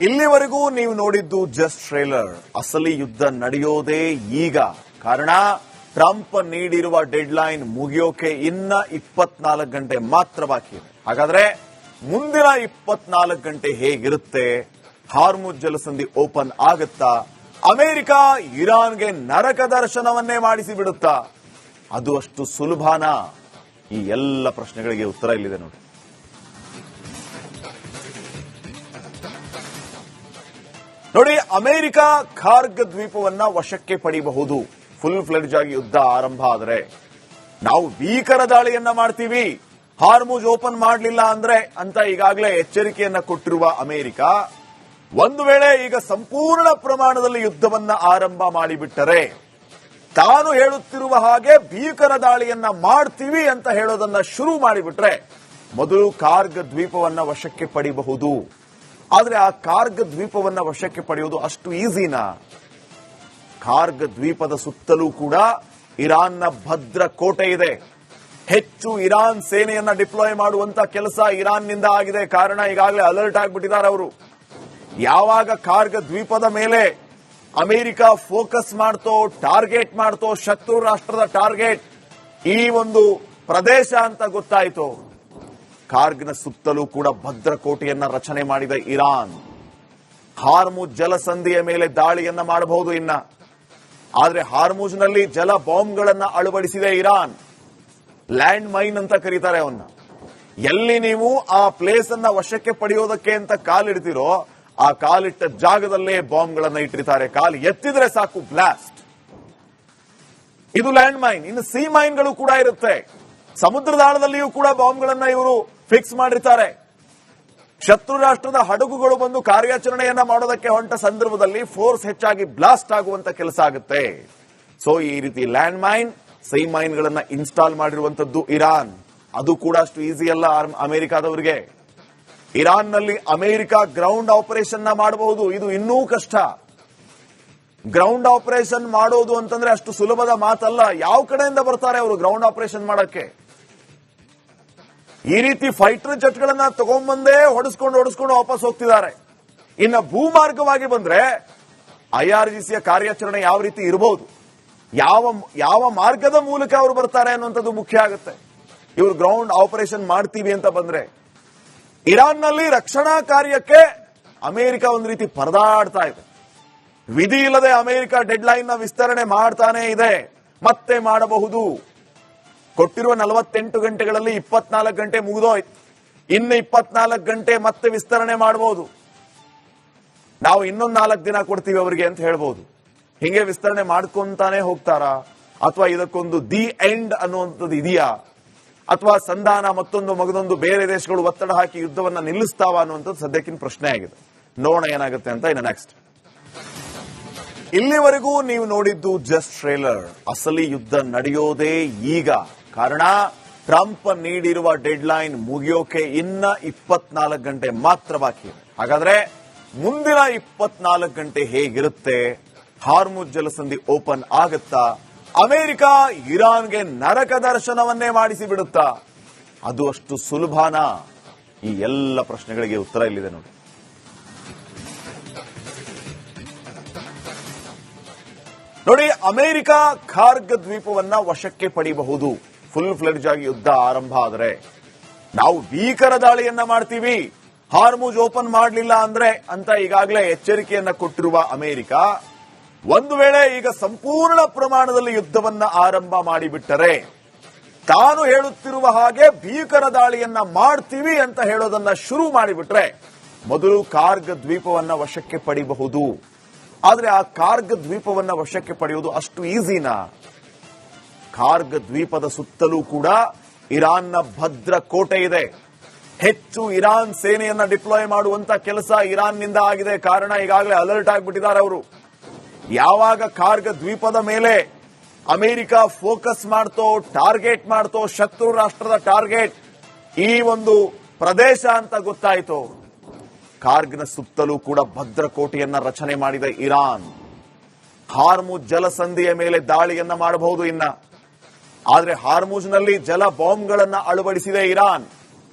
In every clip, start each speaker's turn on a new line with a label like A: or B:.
A: ಇಲ್ಲಿವರೆಗೂ ನೀವು ನೋಡಿದ್ದು ಜಸ್ಟ್ ಟ್ರೇಲರ್. ಅಸಲಿ ಯುದ್ಧ ನಡೆಯೋದೇ ಈಗ. ಕಾರಣ ಟ್ರಂಪ್ ನೀಡಿರುವ ಡೆಡ್ಲೈನ್ ಮುಗಿಯೋಕೆ ಇನ್ನ 24 ಗಂಟೆ ಮಾತ್ರ ಬಾಕಿ ಇದೆ. ಹಾಗಾದ್ರೆ ಮುಂದಿನ 24 ಗಂಟೆ ಹೇಗಿರುತ್ತೆ? ಹಾರ್ಮುಜ್ ಜಲಸಂಧಿ ಓಪನ್ ಆಗುತ್ತಾ? ಅಮೆರಿಕ ಇರಾನ್ಗೆ ನರಕ ದರ್ಶನವನ್ನೇ ಮಾಡಿಸಿ ಬಿಡುತ್ತಾ? ಅದು ಅಷ್ಟು ಸುಲಭನಾ? ಈ ಎಲ್ಲ ಪ್ರಶ್ನೆಗಳಿಗೆ ಉತ್ತರ ಇಲ್ಲಿದೆ ನೋಡಿ. ಅಮೆರಿಕ ಖಾರ್ಗ್ ದ್ವೀಪವನ್ನ ವಶಕ್ಕೆ ಪಡೆಯಬಹುದು. ಫುಲ್ ಫ್ಲೆಡ್ಜ್ ಆಗಿ ಯುದ್ಧ ಆರಂಭ ಆದರೆ ನಾವು ಭೀಕರ ದಾಳಿಯನ್ನ ಮಾಡ್ತೀವಿ, ಹಾರ್ಮುಜ್ ಓಪನ್ ಮಾಡಲಿಲ್ಲ ಅಂದ್ರೆ ಅಂತ ಈಗಾಗಲೇ ಎಚ್ಚರಿಕೆಯನ್ನ ಕೊಟ್ಟಿರುವ ಅಮೆರಿಕ ಒಂದು ವೇಳೆ ಈಗ ಸಂಪೂರ್ಣ ಪ್ರಮಾಣದಲ್ಲಿ ಯುದ್ಧವನ್ನ ಆರಂಭ ಮಾಡಿಬಿಟ್ಟರೆ, ತಾನು ಹೇಳುತ್ತಿರುವ ಹಾಗೆ ಭೀಕರ ದಾಳಿಯನ್ನ ಮಾಡ್ತೀವಿ ಅಂತ ಹೇಳೋದನ್ನ ಶುರು ಮಾಡಿಬಿಟ್ರೆ ಮೊದಲು ಖಾರ್ಗ್ ದ್ವೀಪವನ್ನ ವಶಕ್ಕೆ ಪಡೆಯಬಹುದು. ಆದ್ರೆ ಆ ಖಾರ್ಗ್ ದ್ವೀಪವನ್ನ ವಶಕ್ಕೆ ಪಡೆಯುವುದು ಅಷ್ಟು ಈಸಿನಾ? ಖಾರ್ಗ್ ದ್ವೀಪದ ಸುತ್ತಲೂ ಕೂಡ ಇರಾನ್ನ ಭದ್ರ ಕೋಟೆ ಇದೆ. ಹೆಚ್ಚು ಇರಾನ್ ಸೇನೆಯನ್ನ ಡಿಪ್ಲಾಯ್ ಮಾಡುವಂತ ಕೆಲಸ ಇರಾನ್ನಿಂದ ಆಗಿದೆ. ಕಾರಣ ಈಗಾಗಲೇ ಅಲರ್ಟ್ ಆಗಿಬಿಟ್ಟಿದ್ದಾರೆ ಅವರು. ಯಾವಾಗ ಖಾರ್ಗ್ ದ್ವೀಪದ ಮೇಲೆ ಅಮೆರಿಕ ಫೋಕಸ್ ಮಾಡ್ತೋ, ಟಾರ್ಗೆಟ್ ಮಾಡ್ತೋ, ಶತ್ರು ರಾಷ್ಟ್ರದ ಟಾರ್ಗೆಟ್ ಈ ಒಂದು ಪ್ರದೇಶ ಅಂತ ಗೊತ್ತಾಯಿತು, ಖಾರ್ಗ್ನ ಸುತ್ತಲೂ ಕೂಡ ಭದ್ರಕೋಟೆಯನ್ನ ರಚನೆ ಮಾಡಿದ ಇರಾನ್ ಹಾರ್ಮುಜ್ ಜಲಸಂಧಿಯ ಮೇಲೆ ದಾಳಿಯನ್ನ ಮಾಡಬಹುದು. ಆದ್ರೆ ಹಾರ್ಮುಜ್ನಲ್ಲಿ ಜಲ ಬಾಂಬ್ಗಳನ್ನ ಅಳವಡಿಸಿದೆ ಇರಾನ್. ಲ್ಯಾಂಡ್ ಮೈನ್ ಅಂತ ಕರೀತಾರೆ ಅವನ್ನ. ಎಲ್ಲಿ ನೀವು ಆ ಪ್ಲೇಸ್ ಅನ್ನ ವಶಕ್ಕೆ ಪಡೆಯೋದಕ್ಕೆ ಅಂತ ಕಾಲಿಡ್ತಿರೋ ಆ ಕಾಲಿಟ್ಟ ಜಾಗದಲ್ಲೇ ಬಾಂಬ್ಗಳನ್ನ ಇಟ್ಟಿರ್ತಾರೆ. ಕಾಲು ಎತ್ತಿದ್ರೆ ಸಾಕು ಬ್ಲಾಸ್ಟ್. ಇದು ಲ್ಯಾಂಡ್ ಮೈನ್. ಇನ್ನು ಸಿ ಮೈನ್ಗಳು ಕೂಡ ಇರುತ್ತೆ. ಸಮುದ್ರದ ಆಳದಲ್ಲಿಯೂ ಕೂಡ ಬಾಂಬ್ಗಳನ್ನ ಇವರು ಫಿಕ್ಸ್ ಮಾಡಿರ್ತಾರೆ. ಶತ್ರು ರಾಷ್ಟ್ರದ ಹಡಗುಗಳು ಬಂದು ಕಾರ್ಯಾಚರಣೆಯನ್ನ ಮಾಡೋದಕ್ಕೆ ಹೊಂಟ ಸಂದರ್ಭದಲ್ಲಿ ಫೋರ್ಸ್ ಹೆಚ್ಚಾಗಿ ಬ್ಲಾಸ್ಟ್ ಆಗುವಂತ ಕೆಲಸ ಆಗುತ್ತೆ. ಸೊ ಈ ರೀತಿ ಲ್ಯಾಂಡ್ ಮೈನ್, ಸಿ ಮೈನ್ಗಳನ್ನ ಇನ್ಸ್ಟಾಲ್ ಮಾಡಿರುವಂತದ್ದು ಇರಾನ್. ಅದು ಕೂಡ ಅಷ್ಟು ಈಸಿ ಅಲ್ಲ ಅಮೆರಿಕಾದವರಿಗೆ. ಇರಾನ್ನಲ್ಲಿ ಅಮೆರಿಕ ಗ್ರೌಂಡ್ ಆಪರೇಷನ್ ಮಾಡಬಹುದು. ಇದು ಇನ್ನೂ ಕಷ್ಟ. ಗ್ರೌಂಡ್ ಆಪರೇಷನ್ ಮಾಡೋದು ಅಂತಂದ್ರೆ ಅಷ್ಟು ಸುಲಭದ ಮಾತಲ್ಲ. ಯಾವ ಕಡೆಯಿಂದ ಬರ್ತಾರೆ ಅವರು ಗ್ರೌಂಡ್ ಆಪರೇಷನ್ ಮಾಡಕ್ಕೆ? ಈ ರೀತಿ ಫೈಟರ್ ಜೆಟ್ಗಳನ್ನ ತಗೊಂಡ್ಬಂದೇ ಹೊಡೆಸ್ಕೊಂಡು ವಾಪಸ್ ಹೋಗ್ತಿದ್ದಾರೆ. ಇನ್ನು ಭೂಮಾರ್ಗವಾಗಿ ಬಂದ್ರೆ ಐಆರ್ಜಿಸಿಯ ಕಾರ್ಯಾಚರಣೆ ಯಾವ ರೀತಿ ಇರಬಹುದು, ಯಾವ ಮಾರ್ಗದ ಮೂಲಕ ಅವರು ಬರ್ತಾರೆ ಅನ್ನುವಂಥದ್ದು ಮುಖ್ಯ ಆಗುತ್ತೆ. ಇವರು ಗ್ರೌಂಡ್ ಆಪರೇಷನ್ ಮಾಡ್ತೀವಿ ಅಂತ ಬಂದ್ರೆ ಇರಾನ್ನಲ್ಲಿ ರಕ್ಷಣಾ ಕಾರ್ಯಕ್ಕೆ ಅಮೆರಿಕ ಒಂದು ರೀತಿ ಪರದಾಡ್ತಾ ಇದೆ. ವಿಧಿ ಇಲ್ಲದೆ ಅಮೆರಿಕ ಡೆಡ್ಲೈನ್ ನ ವಿಸ್ತರಣೆ ಮಾಡ್ತಾನೆ ಇದೆ. ಮತ್ತೆ ಮಾಡಬಹುದು. ಕೊಟ್ಟಿರುವ 48 ಗಂಟೆಗಳಲ್ಲಿ 24 ಗಂಟೆ ಮುಗಿದೋಯ್ತು. ಇನ್ನು 24 ಗಂಟೆ ಮತ್ತೆ ವಿಸ್ತರಣೆ ಮಾಡಬಹುದು. ನಾವು ಇನ್ನೊಂದು 4 ದಿನ ಕೊಡ್ತೀವಿ ಅವರಿಗೆ ಅಂತ ಹೇಳ್ಬೋದು. ಹಿಂಗೆ ವಿಸ್ತರಣೆ ಮಾಡ್ಕೊಂತಾನೆ ಹೋಗ್ತಾರಾ? ಅಥವಾ ಇದಕ್ಕೊಂದು ದಿ ಎಂಡ್ ಅನ್ನುವಂಥದ್ದು ಇದೆಯಾ? ಅಥವಾ ಸಂಧಾನ ಮಗದೊಂದು ಬೇರೆ ದೇಶಗಳು ಒತ್ತಡ ಹಾಕಿ ಯುದ್ಧವನ್ನ ನಿಲ್ಲಿಸ್ತಾವ ಅನ್ನುವಂಥದ್ದು ಸದ್ಯಕ್ಕಿನ ಪ್ರಶ್ನೆ ಆಗಿದೆ. ನೋಡೋಣ ಏನಾಗುತ್ತೆ ಅಂತ. ಇನ್ನು ನೆಕ್ಸ್ಟ್. ಇಲ್ಲಿವರೆಗೂ ನೀವು ನೋಡಿದ್ದು ಜಸ್ಟ್ ಟ್ರೇಲರ್. ಅಸಲಿ ಯುದ್ಧ ನಡೆಯೋದೇ ಈಗ. ಕಾರಣ ಟ್ರಂಪ್ ನೀಡಿರುವ ಡೆಡ್ಲೈನ್ ಮುಗಿಯೋಕೆ ಇನ್ನ 24 ಗಂಟೆ ಮಾತ್ರ ಬಾಕಿ ಇದೆ. ಹಾಗಾದ್ರೆ ಮುಂದಿನ 24 ಗಂಟೆ ಹೇಗಿರುತ್ತೆ? ಹಾರ್ಮುಜ್ ಜಲಸಂಧಿ ಓಪನ್ ಆಗುತ್ತಾ? ಅಮೆರಿಕ ಇರಾನ್ಗೆ ನರಕ ದರ್ಶನವನ್ನೇ ಮಾಡಿಸಿ ಬಿಡುತ್ತಾ? ಅದು ಅಷ್ಟು ಸುಲಭನಾ? ಈ ಎಲ್ಲ ಪ್ರಶ್ನೆಗಳಿಗೆ ಉತ್ತರ ಇಲ್ಲಿದೆ ನೋಡಿ. ಅಮೆರಿಕ ಖಾರ್ಗ್ ದ್ವೀಪವನ್ನ ವಶಕ್ಕೆ ಪಡೆಯಬಹುದು. ಫುಲ್ ಫ್ಲೆಡ್ಜ್ ಆಗಿ ಯುದ್ಧ ಆರಂಭ ಆದರೆ ನಾವು ಭೀಕರ ದಾಳಿಯನ್ನ ಮಾಡ್ತೀವಿ, ಹಾರ್ಮುಜ್ ಓಪನ್ ಮಾಡಲಿಲ್ಲ ಅಂದ್ರೆ ಅಂತ ಈಗಾಗಲೇ ಎಚ್ಚರಿಕೆಯನ್ನ ಕೊಟ್ಟಿರುವ ಅಮೆರಿಕ ಒಂದು ವೇಳೆ ಈಗ ಸಂಪೂರ್ಣ ಪ್ರಮಾಣದಲ್ಲಿ ಯುದ್ಧವನ್ನ ಆರಂಭ ಮಾಡಿಬಿಟ್ಟರೆ, ತಾನು ಹೇಳುತ್ತಿರುವ ಹಾಗೆ ಭೀಕರ ದಾಳಿಯನ್ನ ಮಾಡ್ತೀವಿ ಅಂತ ಹೇಳೋದನ್ನ ಶುರು ಮಾಡಿಬಿಟ್ರೆ ಮೊದಲು ಖಾರ್ಗ್ ದ್ವೀಪವನ್ನ ವಶಕ್ಕೆ ಪಡೆಯಬಹುದು. ಆದ್ರೆ ಆ ಖಾರ್ಗ್ ದ್ವೀಪವನ್ನ ವಶಕ್ಕೆ ಪಡೆಯುವುದು ಅಷ್ಟು ಈಸಿನಾ? ಖಾರ್ಗ್ ದ್ವೀಪದ ಸುತ್ತಲೂ ಕೂಡ ಇರಾನ್ನ ಭದ್ರ ಕೋಟೆ ಇದೆ. ಹೆಚ್ಚು ಇರಾನ್ ಸೇನೆಯನ್ನ ಡಿಪ್ಲಾಯ್ ಮಾಡುವಂತ ಕೆಲಸ ಇರಾನ್ನಿಂದ ಆಗಿದೆ. ಕಾರಣ ಈಗಾಗಲೇ ಅಲರ್ಟ್ ಆಗಿಬಿಟ್ಟಿದ್ದಾರೆ ಅವರು. ಯಾವಾಗ ಖಾರ್ಗ್ ದ್ವೀಪದ ಮೇಲೆ ಅಮೆರಿಕ ಫೋಕಸ್ ಮಾಡ್ತೋ, ಟಾರ್ಗೆಟ್ ಮಾಡ್ತೋ, ಶತ್ರು ರಾಷ್ಟ್ರದ ಟಾರ್ಗೆಟ್ ಈ ಒಂದು ಪ್ರದೇಶ ಅಂತ ಗೊತ್ತಾಯಿತು, ಖಾರ್ಗ್ನ ಸುತ್ತಲೂ ಕೂಡ ಭದ್ರಕೋಟೆಯನ್ನ ರಚನೆ ಮಾಡಿದ ಇರಾನ್ ಹಾರ್ಮುಜ್ ಜಲಸಂಧಿಯ ಮೇಲೆ ದಾಳಿಯನ್ನ ಮಾಡಬಹುದು. ಆದ್ರೆ ಹಾರ್ಮುಜ್ನಲ್ಲಿ ಜಲ ಬಾಂಬ್ಗಳನ್ನ ಅಳವಡಿಸಿದೆ ಇರಾನ್.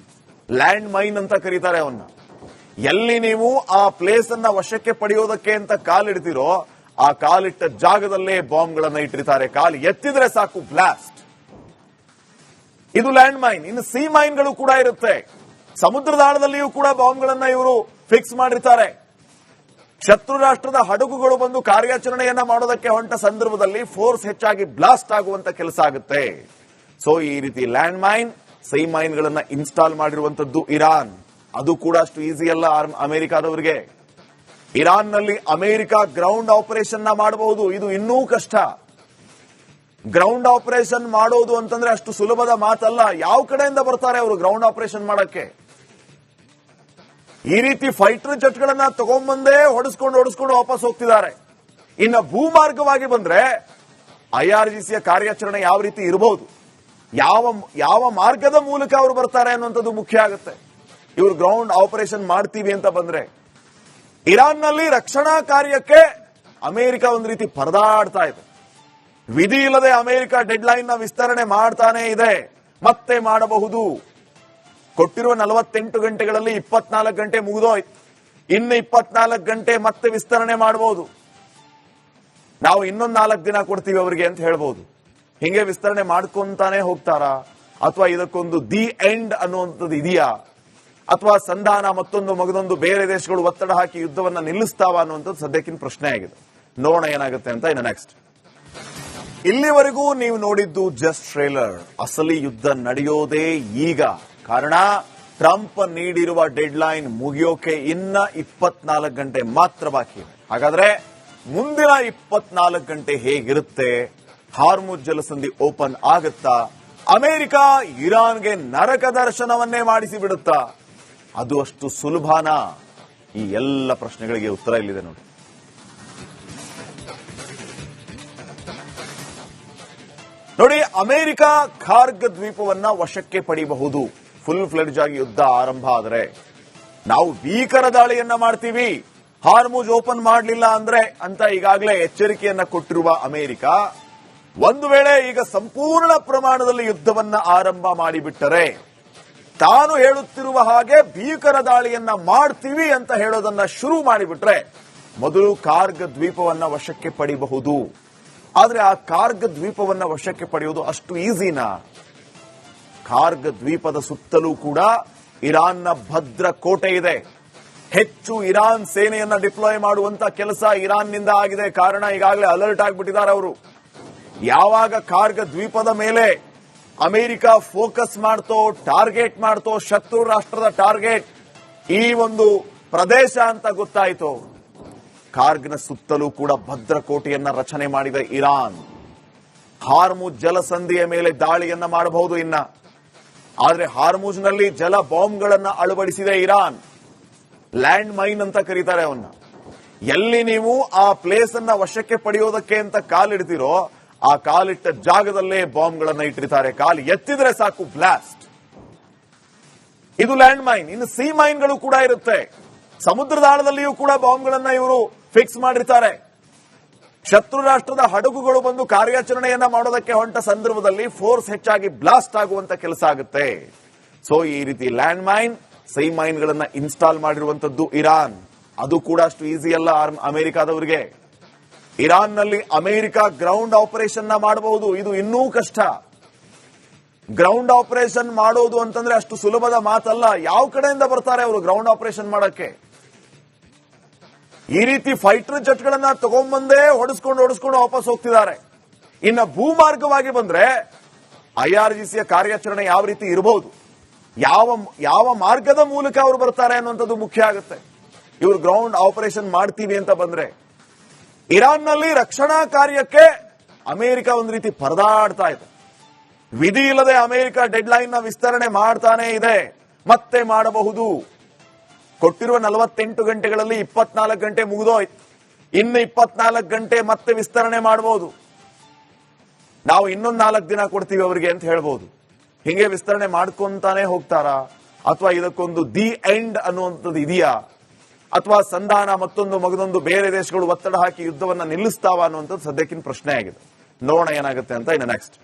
A: ಲ್ಯಾಂಡ್ ಮೈನ್ ಅಂತ ಕರೀತಾರೆ ಅವನ್ನ. ಎಲ್ಲಿ ನೀವು ಆ ಪ್ಲೇಸ್ ಅನ್ನ ವಶಕ್ಕೆ ಪಡೆಯೋದಕ್ಕೆ ಅಂತ ಕಾಲಿಡ್ತೀರೋ ಆ ಕಾಲಿಟ್ಟ ಜಾಗದಲ್ಲೇ ಬಾಂಬ್ಗಳನ್ನ ಇಟ್ಟಿರ್ತಾರೆ. ಕಾಲು ಎತ್ತಿದ್ರೆ ಸಾಕು ಬ್ಲಾಸ್ಟ್. ಇದು ಲ್ಯಾಂಡ್ ಮೈನ್. ಇನ್ನು ಸಿ ಮೈನ್ಗಳು ಕೂಡ ಇರುತ್ತೆ. ಸಮುದ್ರದ ಆಳದಲ್ಲಿಯೂ ಕೂಡ ಬಾಂಬ್ಗಳನ್ನ ಇವರು ಫಿಕ್ಸ್ ಮಾಡಿರ್ತಾರೆ. ಶತ್ರು ರಾಷ್ಟ್ರದ ಹಡಗುಗಳು ಬಂದು ಕಾರ್ಯಾಚರಣೆಯನ್ನ ಮಾಡೋದಕ್ಕೆ ಹೊಂಟ ಸಂದರ್ಭದಲ್ಲಿ ಫೋರ್ಸ್ ಹೆಚ್ಚಾಗಿ ಬ್ಲಾಸ್ಟ್ ಆಗುವಂತ ಕೆಲಸ ಆಗುತ್ತೆ. ಸೊ ಈ ರೀತಿ ಲ್ಯಾಂಡ್ ಮೈನ್, ಸಿ ಮೈನ್ಗಳನ್ನ ಇನ್ಸ್ಟಾಲ್ ಮಾಡಿರುವಂತದ್ದು ಇರಾನ್. ಅದು ಕೂಡ ಅಷ್ಟು ಈಸಿ ಅಲ್ಲ ಅಮೆರಿಕಾದವರಿಗೆ. ಇರಾನ್ನಲ್ಲಿ ಅಮೆರಿಕ ಗ್ರೌಂಡ್ ಆಪರೇಷನ್ ಮಾಡಬಹುದು. ಇದು ಇನ್ನೂ ಕಷ್ಟ. ಗ್ರೌಂಡ್ ಆಪರೇಷನ್ ಮಾಡೋದು ಅಂತಂದ್ರೆ ಅಷ್ಟು ಸುಲಭದ ಮಾತಲ್ಲ. ಯಾವ ಕಡೆಯಿಂದ ಬರ್ತಾರೆ ಅವರು ಗ್ರೌಂಡ್ ಆಪರೇಷನ್ ಮಾಡಕ್ಕೆ? ಈ ರೀತಿ ಫೈಟರ್ ಜೆಟ್ಗಳನ್ನ ತಗೊಂಡ್ಬಂದೇ ಹೊಡೆಸ್ಕೊಂಡು ವಾಪಸ್ ಹೋಗ್ತಿದ್ದಾರೆ. ಇನ್ನು ಭೂಮಾರ್ಗವಾಗಿ ಬಂದ್ರೆ ಐಆರ್ಜಿಸಿಯ ಕಾರ್ಯಾಚರಣೆ ಯಾವ ರೀತಿ ಇರಬಹುದು, ಯಾವ ಮಾರ್ಗದ ಮೂಲಕ ಅವರು ಬರ್ತಾರೆ ಅನ್ನುವಂಥದ್ದು ಮುಖ್ಯ ಆಗುತ್ತೆ. ಇವರು ಗ್ರೌಂಡ್ ಆಪರೇಷನ್ ಮಾಡ್ತೀವಿ ಅಂತ ಬಂದ್ರೆ ಇರಾನ್ನಲ್ಲಿ ರಕ್ಷಣಾ ಕಾರ್ಯಕ್ಕೆ ಅಮೆರಿಕ ಒಂದು ರೀತಿ ಪರದಾಡ್ತಾ ಇದೆ. ವಿಧಿ ಇಲ್ಲದೆ ಅಮೆರಿಕ ಡೆಡ್ ಲೈನ್ ನ ವಿಸ್ತರಣೆ ಮಾಡ್ತಾನೆ ಇದೆ. ಮತ್ತೆ ಮಾಡಬಹುದು. ಕೊಟ್ಟಿರುವ 48 ಗಂಟೆಗಳಲ್ಲಿ 24 ಗಂಟೆ ಮುಗಿದೋಯ್ತು. ಇನ್ನು 24 ಗಂಟೆ ಮತ್ತೆ ವಿಸ್ತರಣೆ ಮಾಡಬಹುದು. ನಾವು ಇನ್ನೊಂದು 4 ದಿನ ಕೊಡ್ತೀವಿ ಅವರಿಗೆ ಅಂತ ಹೇಳ್ಬೋದು. ಹಿಂಗೆ ವಿಸ್ತರಣೆ ಮಾಡ್ಕೊಂತಾನೆ ಹೋಗ್ತಾರಾ, ಅಥವಾ ಇದಕ್ಕೊಂದು ದಿ ಎಂಡ್ ಅನ್ನುವಂಥದ್ದು ಇದೆಯಾ, ಅಥವಾ ಸಂಧಾನ ಮತ್ತೊಂದು ಮಗದೊಂದು ಬೇರೆ ದೇಶಗಳು ಒತ್ತಡ ಹಾಕಿ ಯುದ್ಧವನ್ನ ನಿಲ್ಲಿಸ್ತಾವ ಅನ್ನುವಂಥದ್ದು ಸದ್ಯಕ್ಕಿನ ಪ್ರಶ್ನೆ ಆಗಿದೆ. ನೋಡೋಣ ಏನಾಗುತ್ತೆ ಅಂತ. ಇನ್ನು ನೆಕ್ಸ್ಟ್, ಇಲ್ಲಿವರೆಗೂ ನೀವು ನೋಡಿದ್ದು ಜಸ್ಟ್ ಟ್ರೇಲರ್. ಅಸಲಿ ಯುದ್ಧ ನಡೆಯೋದೇ ಈಗ. ಕಾರಣ ಟ್ರಂಪ್ ನೀಡಿರುವ ಡೆಡ್ ಲೈನ್ ಮುಗಿಯೋಕೆ ಇನ್ನ 24 ಗಂಟೆ ಮಾತ್ರ ಬಾಕಿ ಇದೆ. ಹಾಗಾದ್ರೆ ಮುಂದಿನ 24 ಗಂಟೆ ಹೇಗಿರುತ್ತೆ? ಹಾರ್ಮುಜ್ ಜಲಸಂಧಿ ಓಪನ್ ಆಗುತ್ತಾ? ಅಮೆರಿಕ ಇರಾನ್ಗೆ ನರಕ ದರ್ಶನವನ್ನೇ ಮಾಡಿಸಿ ಬಿಡುತ್ತಾ? ಅದು ಅಷ್ಟು ಸುಲಭನಾ? ಈ ಎಲ್ಲ ಪ್ರಶ್ನೆಗಳಿಗೆ ಉತ್ತರ ಇಲ್ಲಿದೆ ನೋಡಿ. ನೋಡಿ, ಅಮೆರಿಕ ಖಾರ್ಗ್ ದ್ವೀಪವನ್ನ ವಶಕ್ಕೆ ಪಡೆಯಬಹುದು. ಫುಲ್ ಫ್ಲೆಡ್ಜ್ ಆಗಿ ಯುದ್ಧ ಆರಂಭ ಆದರೆ ನಾವು ಭೀಕರ ದಾಳಿಯನ್ನ ಮಾಡ್ತೀವಿ, ಹಾರ್ಮುಜ್ ಓಪನ್ ಮಾಡಲಿಲ್ಲ ಅಂದ್ರೆ ಅಂತ ಈಗಾಗಲೇ ಎಚ್ಚರಿಕೆಯನ್ನ ಕೊಟ್ಟಿರುವ ಅಮೆರಿಕ, ಒಂದು ವೇಳೆ ಈಗ ಸಂಪೂರ್ಣ ಪ್ರಮಾಣದಲ್ಲಿ ಯುದ್ಧವನ್ನ ಆರಂಭ ಮಾಡಿಬಿಟ್ಟರೆ, ತಾನು ಹೇಳುತ್ತಿರುವ ಹಾಗೆ ಭೀಕರ ದಾಳಿಯನ್ನ ಮಾಡ್ತೀವಿ ಅಂತ ಹೇಳೋದನ್ನ ಶುರು ಮಾಡಿಬಿಟ್ರೆ ಮೊದಲು ಖಾರ್ಗ್ ದ್ವೀಪವನ್ನ ವಶಕ್ಕೆ ಪಡೆಯಬಹುದು. ಆದ್ರೆ ಆ ಖಾರ್ಗ್ ದ್ವೀಪವನ್ನ ವಶಕ್ಕೆ ಪಡೆಯುವುದು ಅಷ್ಟು ಈಸಿನಾ? ಖಾರ್ಗ್ ದ್ವೀಪದ ಸುತ್ತಲೂ ಕೂಡ ಇರಾನ್ನ ಭದ್ರ ಕೋಟೆ ಇದೆ. ಹೆಚ್ಚು ಇರಾನ್ ಸೇನೆಯನ್ನ ಡಿಪ್ಲಾಯ್ ಮಾಡುವಂತ ಕೆಲಸ ಇರಾನ್ನಿಂದ ಆಗಿದೆ. ಕಾರಣ ಈಗಾಗಲೇ ಅಲರ್ಟ್ ಆಗಿಬಿಟ್ಟಿದ್ದಾರೆ ಅವರು. ಯಾವಾಗ ಖಾರ್ಗ್ ದ್ವೀಪದ ಮೇಲೆ ಅಮೆರಿಕ ಫೋಕಸ್ ಮಾಡ್ತೋ, ಟಾರ್ಗೆಟ್ ಮಾಡ್ತೋ, ಶತ್ರು ರಾಷ್ಟ್ರದ ಟಾರ್ಗೆಟ್ ಈ ಒಂದು ಪ್ರದೇಶ ಅಂತ ಗೊತ್ತಾಯಿತು, ಖಾರ್ಗ್ನ ಸುತ್ತಲೂ ಕೂಡ ಭದ್ರಕೋಟೆಯನ್ನ ರಚನೆ ಮಾಡಿದ ಇರಾನ್ ಹಾರ್ಮುಜ್ ಜಲಸಂಧಿಯ ಮೇಲೆ ದಾಳಿಯನ್ನ ಮಾಡಬಹುದು. ಆದ್ರೆ ಹಾರ್ಮುಜ್ನಲ್ಲಿ ಜಲ ಬಾಂಬ್ಗಳನ್ನ ಅಳವಡಿಸಿದ ಇರಾನ್. ಲ್ಯಾಂಡ್ ಮೈನ್ ಅಂತ ಕರೀತಾರೆ ಅವನ್ನ. ಎಲ್ಲಿ ನೀವು ಆ ಪ್ಲೇಸ್ ಅನ್ನ ವಶಕ್ಕೆ ಪಡೆಯೋದಕ್ಕೆ ಅಂತ ಕಾಲಿಡ್ತೀರೋ ಆ ಕಾಲಿಟ್ಟ ಜಾಗದಲ್ಲೇ ಬಾಂಬ್ಗಳನ್ನ ಇಟ್ಟಿರ್ತಾರೆ. ಕಾಲು ಎತ್ತಿದ್ರೆ ಸಾಕು ಬ್ಲಾಸ್ಟ್. ಇದು ಲ್ಯಾಂಡ್ ಮೈನ್. ಇನ್ನು ಸಿ ಮೈನ್ಗಳು ಕೂಡ ಇರುತ್ತೆ. ಸಮುದ್ರದ ಆಳದಲ್ಲಿಯೂ ಕೂಡ ಬಾಂಬ್ಗಳನ್ನ ಇವರು ಫಿಕ್ಸ್ ಮಾಡಿರ್ತಾರೆ. ಶತ್ರು ರಾಷ್ಟ್ರದ ಹಡಗುಗಳು ಬಂದು ಕಾರ್ಯಾಚರಣೆಯನ್ನ ಮಾಡೋದಕ್ಕೆ ಹೊಂಟ ಸಂದರ್ಭದಲ್ಲಿ ಫೋರ್ಸ್ ಹೆಚ್ಚಾಗಿ ಬ್ಲಾಸ್ಟ್ ಆಗುವಂತ ಕೆಲಸ ಆಗುತ್ತೆ. ಸೊ ಈ ರೀತಿ ಲ್ಯಾಂಡ್ ಮೈನ್, ಸಿ ಮೈನ್ಗಳನ್ನ ಇನ್ಸ್ಟಾಲ್ ಮಾಡಿರುವಂತದ್ದು ಇರಾನ್. ಅದು ಕೂಡ ಅಷ್ಟು ಈಸಿ ಅಲ್ಲ ಅಮೆರಿಕಾದವರಿಗೆ. ಇರಾನ್ನಲ್ಲಿ ಅಮೆರಿಕ ಗ್ರೌಂಡ್ ಆಪರೇಷನ್ ಮಾಡಬಹುದು. ಇದು ಇನ್ನೂ ಕಷ್ಟ. ಗ್ರೌಂಡ್ ಆಪರೇಷನ್ ಮಾಡೋದು ಅಂತಂದ್ರೆ ಅಷ್ಟು ಸುಲಭದ ಮಾತಲ್ಲ. ಯಾವ ಕಡೆಯಿಂದ ಬರ್ತಾರೆ ಅವರು ಗ್ರೌಂಡ್ ಆಪರೇಷನ್ ಮಾಡಕ್ಕೆ? ಈ ರೀತಿ ಫೈಟರ್ ಜೆಟ್ಗಳನ್ನ ತಗೊಂಡ್ಬಂದೇ ಹೊಡೆಸ್ಕೊಂಡು ವಾಪಸ್ ಹೋಗ್ತಿದ್ದಾರೆ. ಇನ್ನು ಭೂಮಾರ್ಗವಾಗಿ ಬಂದ್ರೆ ಐಆರ್ಜಿಸಿಯ ಕಾರ್ಯಾಚರಣೆ ಯಾವ ರೀತಿ ಇರಬಹುದು, ಯಾವ ಮಾರ್ಗದ ಮೂಲಕ ಅವರು ಬರ್ತಾರೆ ಅನ್ನುವಂಥದ್ದು ಮುಖ್ಯ ಆಗುತ್ತೆ. ಇವರು ಗ್ರೌಂಡ್ ಆಪರೇಷನ್ ಮಾಡ್ತೀವಿ ಅಂತ ಬಂದ್ರೆ ಇರಾನ್ನಲ್ಲಿ ರಕ್ಷಣಾ ಕಾರ್ಯಕ್ಕೆ ಅಮೆರಿಕ ಒಂದು ರೀತಿ ಪರದಾಡ್ತಾ ಇದೆ. ವಿಧಿ ಇಲ್ಲದೆ ಅಮೆರಿಕ ಡೆಡ್ ಲೈನ್ ನ ವಿಸ್ತರಣೆ ಮಾಡ್ತಾನೆ ಇದೆ. ಮತ್ತೆ ಮಾಡಬಹುದು. ಕೊಟ್ಟಿರುವ 48 ಗಂಟೆಗಳಲ್ಲಿ 24 ಗಂಟೆ ಮುಗಿದೋಯ್ತು. ಇನ್ನು 24 ಗಂಟೆ ಮತ್ತೆ ವಿಸ್ತರಣೆ ಮಾಡಬಹುದು. ನಾವು ಇನ್ನೊಂದು 4 ದಿನ ಕೊಡ್ತೀವಿ ಅವರಿಗೆ ಅಂತ ಹೇಳ್ಬೋದು. ಹಿಂಗೆ ವಿಸ್ತರಣೆ ಮಾಡ್ಕೊಂತಾನೆ ಹೋಗ್ತಾರಾ, ಅಥವಾ ಇದಕ್ಕೊಂದು ದಿ ಎಂಡ್ ಅನ್ನುವಂಥದ್ದು ಇದೆಯಾ, ಅಥವಾ ಸಂಧಾನ ಮತ್ತೊಂದು ಮಗದೊಂದು ಬೇರೆ ದೇಶಗಳು ಒತ್ತಡ ಹಾಕಿ ಯುದ್ಧವನ್ನ ನಿಲ್ಲಿಸ್ತಾವ ಅನ್ನುವಂಥದ್ದು ಸದ್ಯಕ್ಕಿನ ಪ್ರಶ್ನೆ ಆಗಿದೆ. ನೋಡೋಣ ಏನಾಗುತ್ತೆ ಅಂತ. ಇನ್ನು ನೆಕ್ಸ್ಟ್,